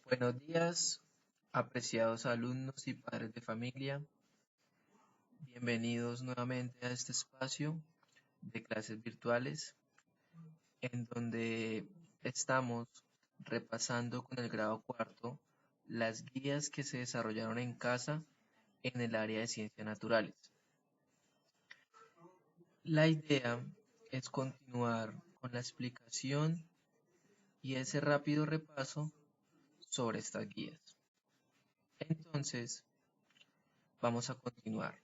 Buenos días, apreciados alumnos y padres de familia. Bienvenidos nuevamente a este espacio de clases virtuales en donde estamos repasando con el grado cuarto las guías que se desarrollaron en casa en el área de ciencias naturales. La idea es continuar con la explicación y ese rápido repaso sobre estas guías. Entonces, vamos a continuar.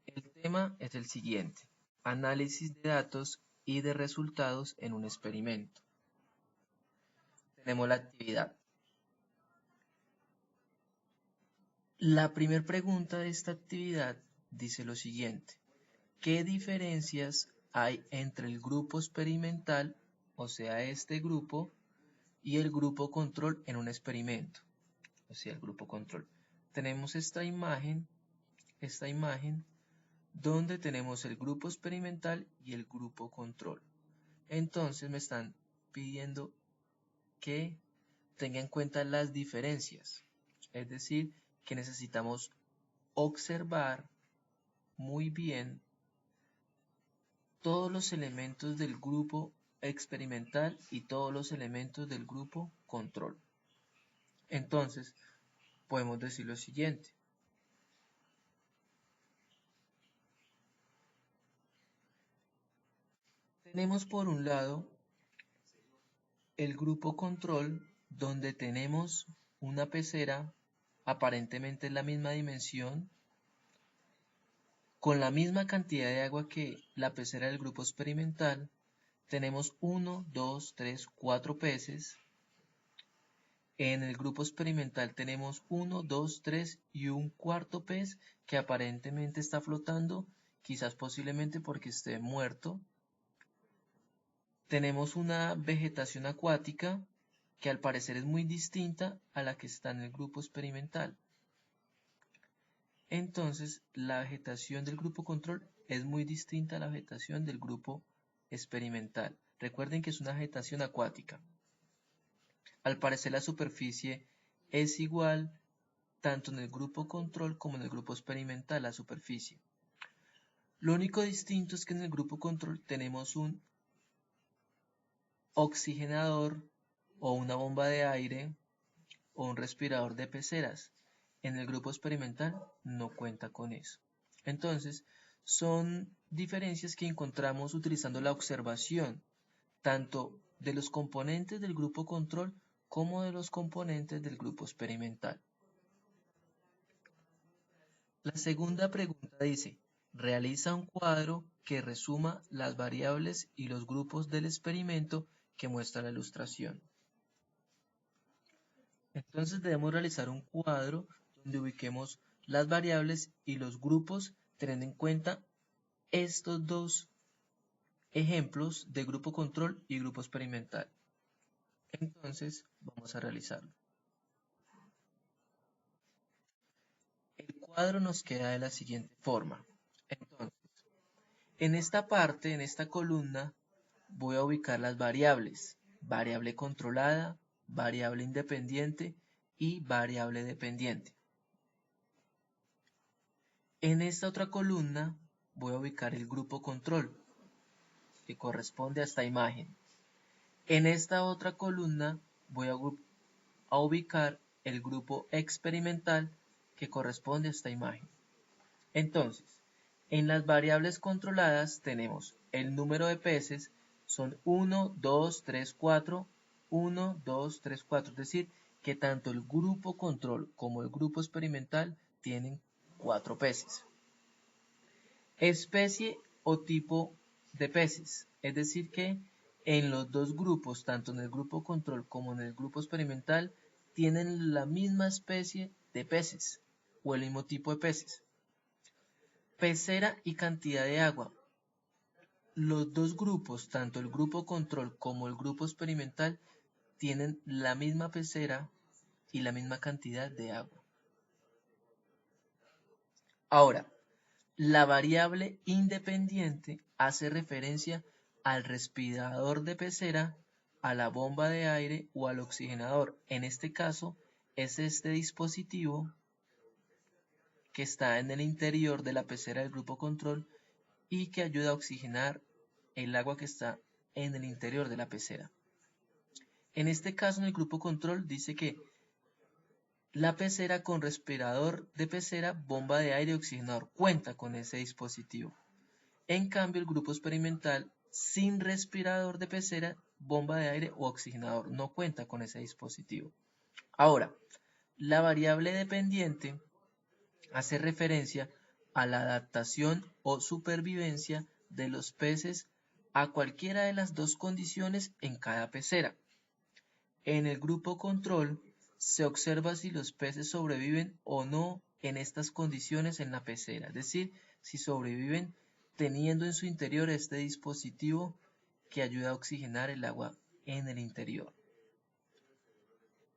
El tema es el siguiente: análisis de datos y de resultados en un experimento. Tenemos la actividad. La primera pregunta de esta actividad dice lo siguiente: ¿qué diferencias hay entre el grupo experimental, o sea, este grupo, y el grupo control en un experimento? O sea, el grupo control. Tenemos esta imagen donde tenemos el grupo experimental y el grupo control. Entonces me están pidiendo que tenga en cuenta las diferencias, es decir, que necesitamos observar muy bien todos los elementos del grupo experimental y todos los elementos del grupo control. Entonces, podemos decir lo siguiente: tenemos por un lado el grupo control, donde tenemos una pecera aparentemente en la misma dimensión, con la misma cantidad de agua que la pecera del grupo experimental. Tenemos 1, 2, 3, 4 peces. En el grupo experimental tenemos 1, 2, 3 y un cuarto pez que aparentemente está flotando, quizás posiblemente porque esté muerto. Tenemos una vegetación acuática que al parecer es muy distinta a la que está en el grupo experimental. Entonces, la vegetación del grupo control es muy distinta a la vegetación del grupo experimental. Recuerden que es una vegetación acuática. Al parecer la superficie es igual tanto en el grupo control como en el grupo experimental, la superficie. Lo único distinto es que en el grupo control tenemos un oxigenador o una bomba de aire o un respirador de peceras. En el grupo experimental no cuenta con eso. Entonces, son diferencias que encontramos utilizando la observación, tanto de los componentes del grupo control como de los componentes del grupo experimental. La segunda pregunta dice: realiza un cuadro que resuma las variables y los grupos del experimento que muestra la ilustración. Entonces debemos realizar un cuadro donde ubiquemos las variables y los grupos, teniendo en cuenta estos dos ejemplos de grupo control y grupo experimental. Entonces vamos a realizarlo. El cuadro nos queda de la siguiente forma. Entonces, en esta parte, en esta columna, voy a ubicar las variables: variable controlada, variable independiente y variable dependiente. En esta otra columna voy a ubicar el grupo control, que corresponde a esta imagen. En esta otra columna voy a ubicar el grupo experimental, que corresponde a esta imagen. Entonces, en las variables controladas tenemos el número de peces, son 1, 2, 3, 4, 1, 2, 3, 4, es decir, que tanto el grupo control como el grupo experimental tienen 4 peces. Especie o tipo de peces, es decir que en los dos grupos, tanto en el grupo control como en el grupo experimental, tienen la misma especie de peces o el mismo tipo de peces. Pecera y cantidad de agua. Los dos grupos, tanto el grupo control como el grupo experimental, tienen la misma pecera y la misma cantidad de agua. Ahora, la variable independiente hace referencia al respirador de pecera a la bomba de aire o al oxigenador. En este caso es este dispositivo que está en el interior de la pecera del grupo control y que ayuda a oxigenar el agua que está en el interior de la pecera. En este caso, en el grupo control dice que la pecera con respirador de pecera, bomba de aire y oxigenador cuenta con ese dispositivo. En cambio, el grupo experimental sin respirador de pecera, bomba de aire o oxigenador no cuenta con ese dispositivo. Ahora, la variable dependiente hace referencia a la adaptación o supervivencia de los peces a cualquiera de las dos condiciones en cada pecera. En el grupo control se observa si los peces sobreviven o no en estas condiciones en la pecera, es decir, si sobreviven teniendo en su interior este dispositivo que ayuda a oxigenar el agua en el interior.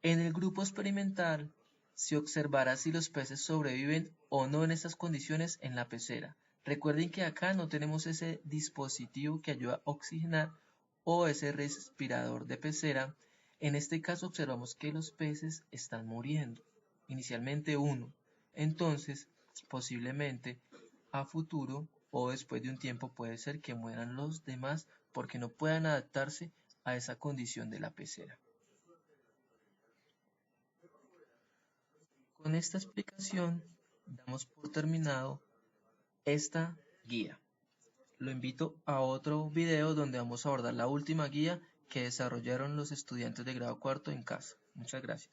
En el grupo experimental se observará si los peces sobreviven o no en estas condiciones en la pecera. Recuerden que acá no tenemos ese dispositivo que ayuda a oxigenar o ese respirador de pecera. En este caso observamos que los peces están muriendo, inicialmente uno. Entonces, posiblemente a futuro o después de un tiempo puede ser que mueran los demás porque no puedan adaptarse a esa condición de la pecera. Con esta explicación damos por terminado esta guía. Lo invito a otro video donde vamos a abordar la última guía que desarrollaron los estudiantes de grado cuarto en casa. Muchas gracias.